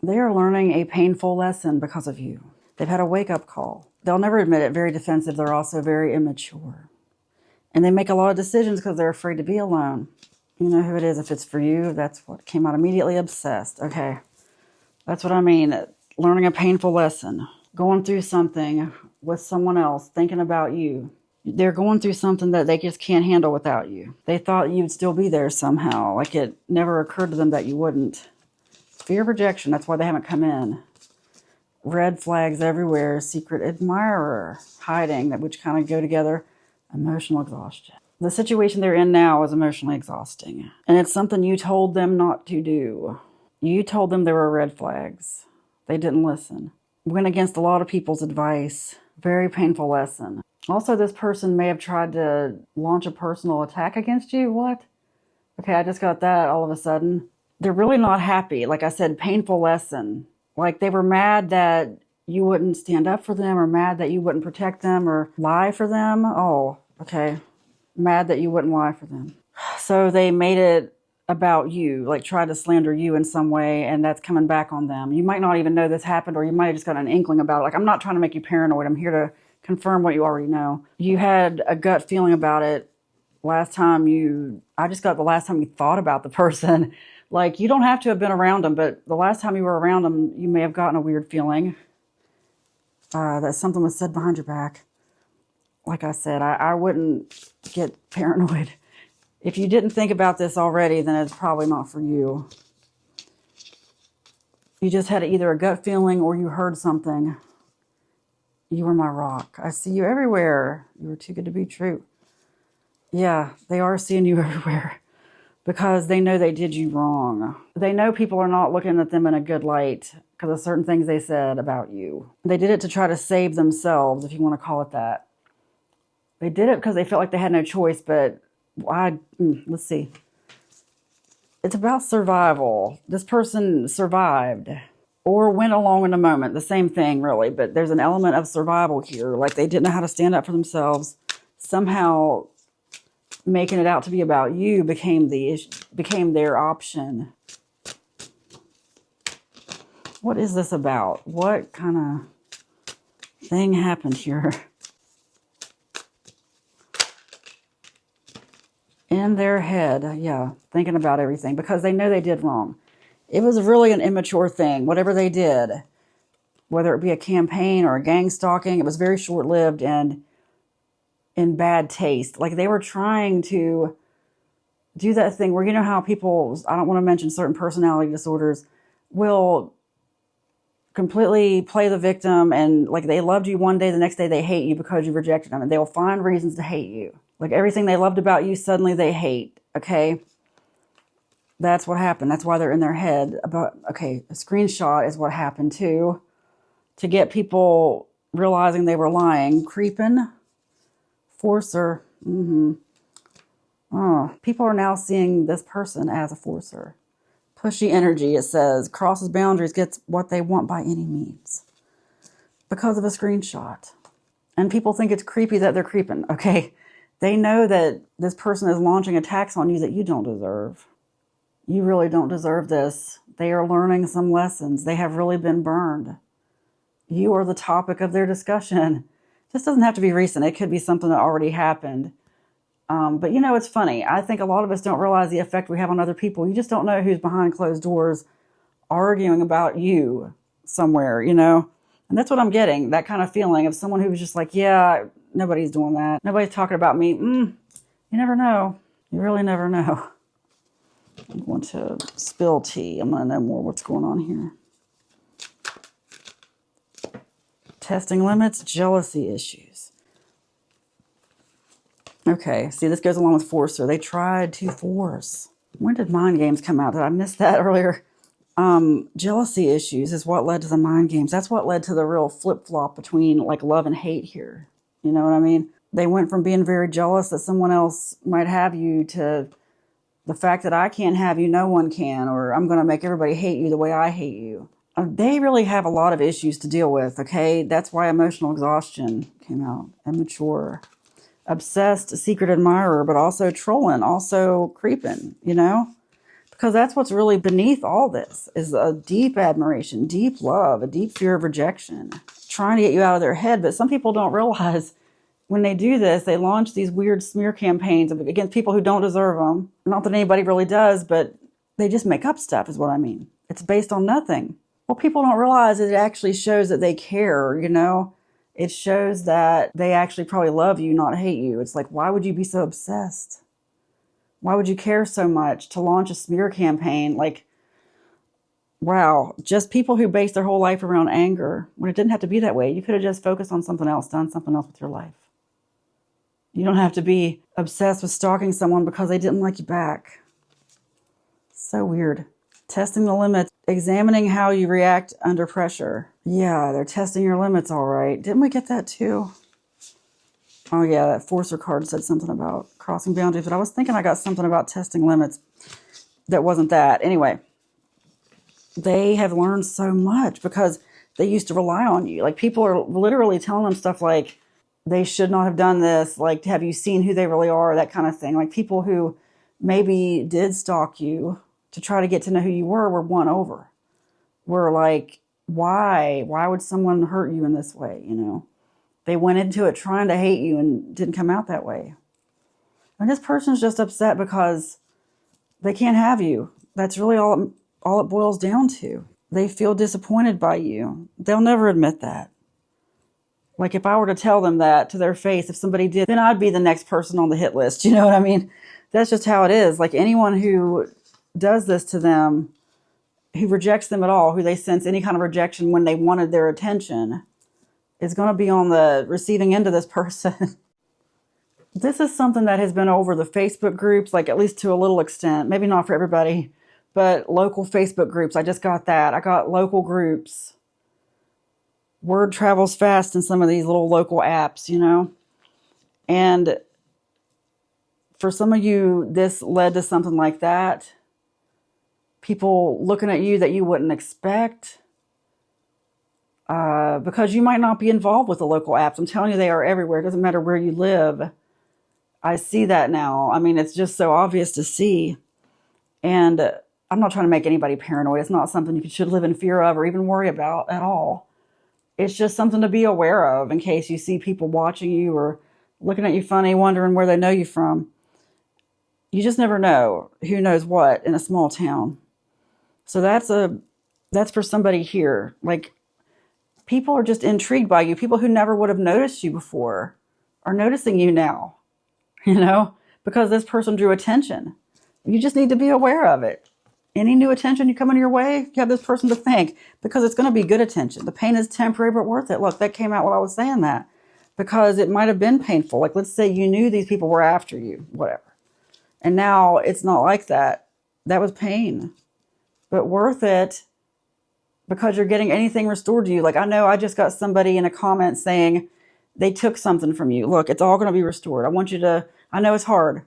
They are learning a painful lesson because of you. They've had a wake-up call. They'll never admit it. Very defensive. They're also very immature. And they make a lot of decisions because they're afraid to be alone. You know who it is. If it's for you, that's what came out immediately. Obsessed. Okay. That's what I mean. Learning a painful lesson. Going through something with someone else. Thinking about you. They're going through something that they just can't handle without you. They thought you'd still be there somehow. Like it never occurred to them that you wouldn't. Fear of rejection. That's why they haven't come in. Red flags everywhere. Secret admirer. Hiding. Which kind of go together. Emotional exhaustion. The situation they're in now is emotionally exhausting. And it's something you told them not to do. You told them there were red flags. They didn't listen. Went against a lot of people's advice. Very painful lesson. Also, this person may have tried to launch a personal attack against you. What? Okay, I just got that all of a sudden. They're really not happy. Like I said, painful lesson. Like they were mad that you wouldn't stand up for them or mad that you wouldn't protect them or lie for them. Oh, okay. Mad that you wouldn't lie for them. So they made it about you, like tried to slander you in some way, and that's coming back on them. You might not even know this happened, or you might have just got an inkling about it. Like, I'm not trying to make you paranoid. I'm here to confirm what you already know. You had a gut feeling about it last time I just got the last time you thought about the person. Like, you don't have to have been around them, but the last time you were around them, you may have gotten a weird feeling that something was said behind your back. Like I said, I wouldn't get paranoid. If you didn't think about this already, then it's probably not for you. You just had either a gut feeling or you heard something. You were my rock. I see you everywhere. You were too good to be true. Yeah, they are seeing you everywhere because they know they did you wrong. They know people are not looking at them in a good light because of certain things they said about you. They did it to try to save themselves, if you want to call it that. They did it because they felt like they had no choice, but let's see. It's about survival. This person survived or went along in a moment. The same thing, really, but there's an element of survival here. Like they didn't know how to stand up for themselves. Somehow making it out to be about you became their option. What is this about? What kind of thing happened here? In their head, yeah, thinking about everything because they know they did wrong. It was really an immature thing, whatever they did, whether it be a campaign or a gang stalking, it was very short-lived and in bad taste. Like they were trying to do that thing where, you know how people, I don't want to mention certain personality disorders, will completely play the victim and like they loved you one day, the next day they hate you because you rejected them and they'll find reasons to hate you. Like everything they loved about you, suddenly they hate, okay? That's what happened. That's why they're in their head. Okay, a screenshot is what happened too. To get people realizing they were lying. Creeping. Forcer. Oh, people are now seeing this person as a forcer. Pushy energy, it says. Crosses boundaries, gets what they want by any means. Because of a screenshot. And people think it's creepy that they're creeping, okay? They know that this person is launching attacks on you that you don't deserve. You really don't deserve this. They are learning some lessons. They have really been burned. You are the topic of their discussion. This doesn't have to be recent. It could be something that already happened. But you know, it's funny. I think a lot of us don't realize the effect we have on other people. You just don't know who's behind closed doors arguing about you somewhere, you know? And that's what I'm getting, that kind of feeling of someone who was just like, yeah, nobody's doing that. Nobody's talking about me. You never know. You really never know. I'm going to spill tea. I'm going to know more what's going on here. Testing limits, jealousy issues. Okay, see, this goes along with forcer. They tried to force. When did mind games come out? Did I miss that earlier? Jealousy issues is what led to the mind games. That's what led to the real flip-flop between like love and hate here. You know what I mean? They went from being very jealous that someone else might have you to the fact that I can't have you, no one can, or I'm going to make everybody hate you the way I hate you. They really have a lot of issues to deal with, okay? That's why emotional exhaustion came out. Immature. Obsessed, secret admirer, but also trolling, also creeping, you know? Because that's what's really beneath all this, is a deep admiration, deep love, a deep fear of rejection, trying to get you out of their head. But some people don't realize when they do this, they launch these weird smear campaigns against people who don't deserve them. Not that anybody really does, but they just make up stuff is what I mean. It's based on nothing. What people don't realize is it actually shows that they care, you know? It shows that they actually probably love you, not hate you. It's like, why would you be so obsessed? Why would you care so much to launch a smear campaign? Like, wow, just people who base their whole life around anger, when it didn't have to be that way. You could have just focused on something else, done something else with your life. You don't have to be obsessed with stalking someone because they didn't like you back. So weird. Testing the limits, examining how you react under pressure. Yeah, they're testing your limits, all right. Didn't we get that too? Oh yeah, that Forcer card said something about crossing boundaries, but I was thinking I got something about testing limits that wasn't that. Anyway, they have learned so much because they used to rely on you. Like, people are literally telling them stuff like, they should not have done this. Like, have you seen who they really are? That kind of thing. Like, people who maybe did stalk you to try to get to know who you were won over. Were like, why? Why would someone hurt you in this way, you know? They went into it trying to hate you and didn't come out that way. And this person's just upset because they can't have you. That's really all it boils down to. They feel disappointed by you. They'll never admit that. Like, if I were to tell them that to their face, if somebody did, then I'd be the next person on the hit list. You know what I mean? That's just how it is. Like, anyone who does this to them, who rejects them at all, who they sense any kind of rejection when they wanted their attention, is going to be on the receiving end of this person. This is something that has been over the Facebook groups, like, at least to a little extent. Maybe not for everybody, but local Facebook groups. I just got that. I got local groups. Word travels fast in some of these little local apps, you know? And for some of you, this led to something like that. People looking at you that you wouldn't expect. Because you might not be involved with the local apps. I'm telling you, they are everywhere. It doesn't matter where you live. I see that now. I mean, it's just so obvious to see. And I'm not trying to make anybody paranoid. It's not something you should live in fear of or even worry about at all. It's just something to be aware of in case you see people watching you or looking at you funny, wondering where they know you from. You just never know who knows what in a small town. So that's for somebody here. Like, people are just intrigued by you. People who never would have noticed you before are noticing you now, you know, because this person drew attention. You just need to be aware of it. Any new attention you come into your way, you have this person to thank, because it's going to be good attention. The pain is temporary, but worth it. Look, that came out while I was saying that, because it might have been painful. Like, let's say you knew these people were after you, whatever. And now it's not like that. That was pain, but worth it. Because you're getting anything restored to you. Like, I know I just got somebody in a comment saying they took something from you. Look, it's all going to be restored. I want you to, I know it's hard.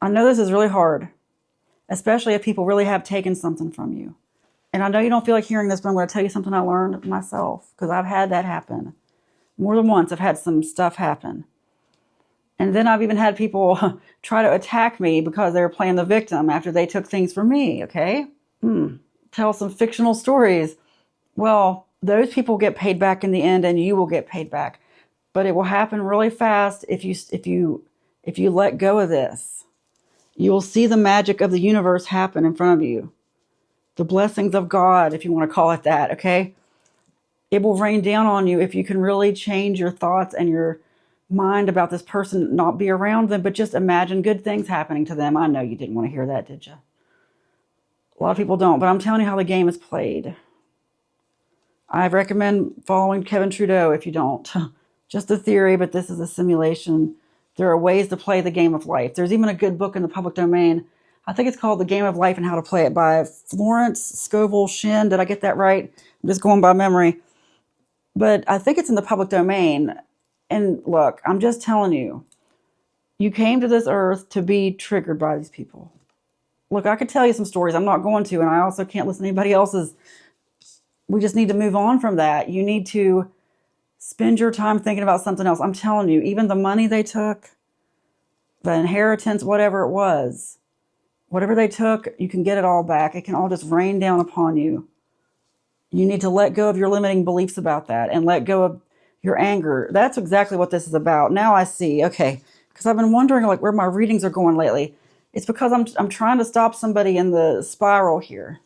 I know this is really hard, especially if people really have taken something from you. And I know you don't feel like hearing this, but I'm going to tell you something I learned myself, because I've had that happen. More than once, I've had some stuff happen. And then I've even had people try to attack me because they were playing the victim after they took things from me, okay? Tell some fictional stories. Well, those people get paid back in the end, and you will get paid back. But it will happen really fast if you let go of this. You will see the magic of the universe happen in front of you. The blessings of God, if you want to call it that, okay? It will rain down on you if you can really change your thoughts and your mind about this person, not be around them, but just imagine good things happening to them. I know you didn't want to hear that, did you? A lot of people don't, but I'm telling you how the game is played. I recommend following Kevin Trudeau if you don't. Just a theory, but this is a simulation. There are ways to play the game of life. There's even a good book in the public domain. I think it's called The Game of Life and How to Play It by Florence Scovel Shinn. Did I get that right? I'm just going by memory. But I think it's in the public domain. And look, I'm just telling you, you came to this earth to be triggered by these people. Look, I could tell you some stories. I'm not going to, and I also can't listen to anybody else's. We just need to move on from that. You need to spend your time thinking about something else. I'm telling you, even the money they took, the inheritance, whatever it was Whatever they took, you can get it all back. It can all just rain down upon you. You need to let go of your limiting beliefs about that and let go of your anger. That's exactly what this is about. Now I see, okay, because I've been wondering like where my readings are going lately. It's because I'm trying to stop somebody in the spiral here.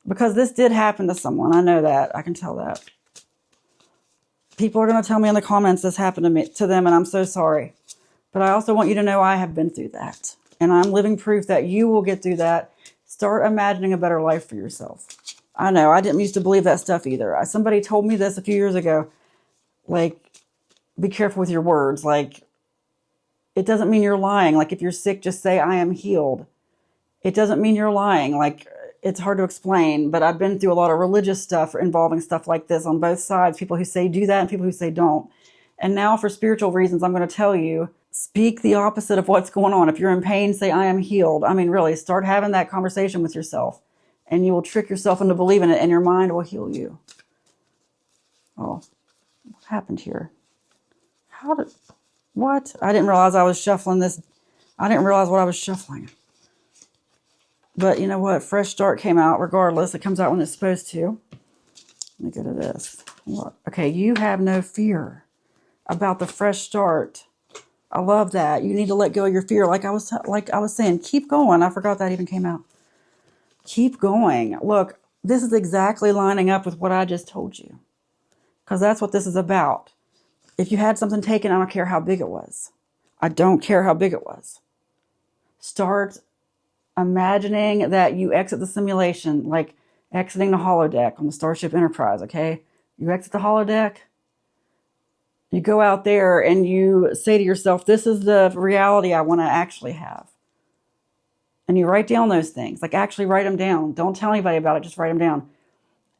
Because this did happen to someone. I know that. I can tell that. People are going to tell me in the comments this happened to them, and I'm so sorry. But I also want you to know I have been through that. And I'm living proof that you will get through that. Start imagining a better life for yourself. I know, I didn't used to believe that stuff either. Somebody told me this a few years ago. Like, be careful with your words. Like, it doesn't mean you're lying. Like, if you're sick, just say, I am healed. It doesn't mean you're lying. Like, it's hard to explain, but I've been through a lot of religious stuff involving stuff like this on both sides. People who say do that and people who say don't. And now for spiritual reasons, I'm going to tell you, speak the opposite of what's going on. If you're in pain, say, I am healed. I mean, really, start having that conversation with yourself. And you will trick yourself into believing it, and your mind will heal you. Oh, what happened here? What? I didn't realize I was shuffling this. I didn't realize what I was shuffling. But you know what? Fresh Start came out regardless. It comes out when it's supposed to. Let me go to this. What? Okay, you have no fear about the fresh start. I love that. You need to let go of your fear. Like I was saying, keep going. I forgot that even came out. Keep going. Look, this is exactly lining up with what I just told you. Because that's what this is about. If you had something taken, I don't care how big it was. I don't care how big it was. Start imagining that you exit the simulation, like exiting the holodeck on the Starship Enterprise, okay? You exit the holodeck. You go out there and you say to yourself, this is the reality I want to actually have. And you write down those things, like actually write them down. Don't tell anybody about it, just write them down.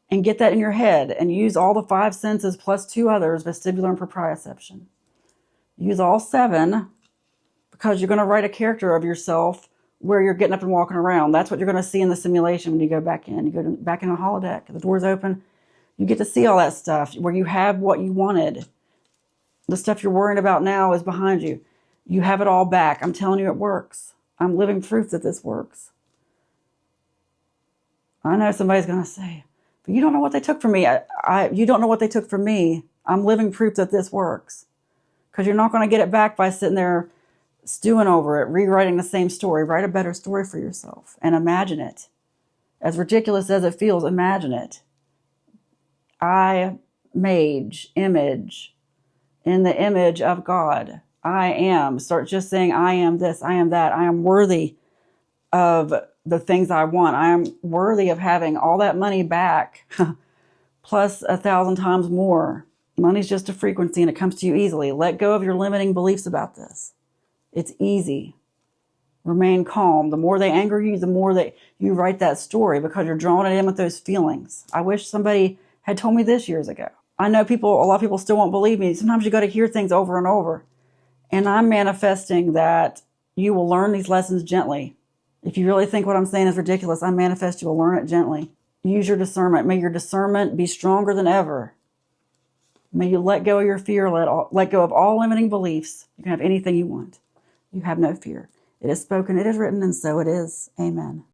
And get that in your head and use all the 5 senses plus 2 others, vestibular and proprioception. Use all 7 because you're going to write a character of yourself where you're getting up and walking around. That's what you're going to see in the simulation when you go back in. You go back in a holodeck, the door's open. You get to see all that stuff where you have what you wanted. The stuff you're worrying about now is behind you. You have it all back. I'm telling you it works. I'm living proof that this works. I know somebody's going to say, but you don't know what they took from me. You don't know what they took from me. I'm living proof that this works. Because you're not going to get it back by sitting there stewing over it, rewriting the same story. Write a better story for yourself and imagine it. As ridiculous as it feels, imagine it. Image, in the image of God. I am. Start just saying, I am this, I am that. I am worthy of the things I want. I am worthy of having all that money back, plus 1,000 times more. Money's just a frequency and it comes to you easily. Let go of your limiting beliefs about this. It's easy. Remain calm. The more they anger you, the more that you write that story because you're drawing it in with those feelings. I wish somebody had told me this years ago. I know a lot of people still won't believe me. Sometimes you got to hear things over and over. And I'm manifesting that you will learn these lessons gently. If you really think what I'm saying is ridiculous, I manifest you will learn it gently. Use your discernment. May your discernment be stronger than ever. May you let go of your fear, let go of all limiting beliefs. You can have anything you want. You have no fear. It is spoken, it is written, and so it is. Amen.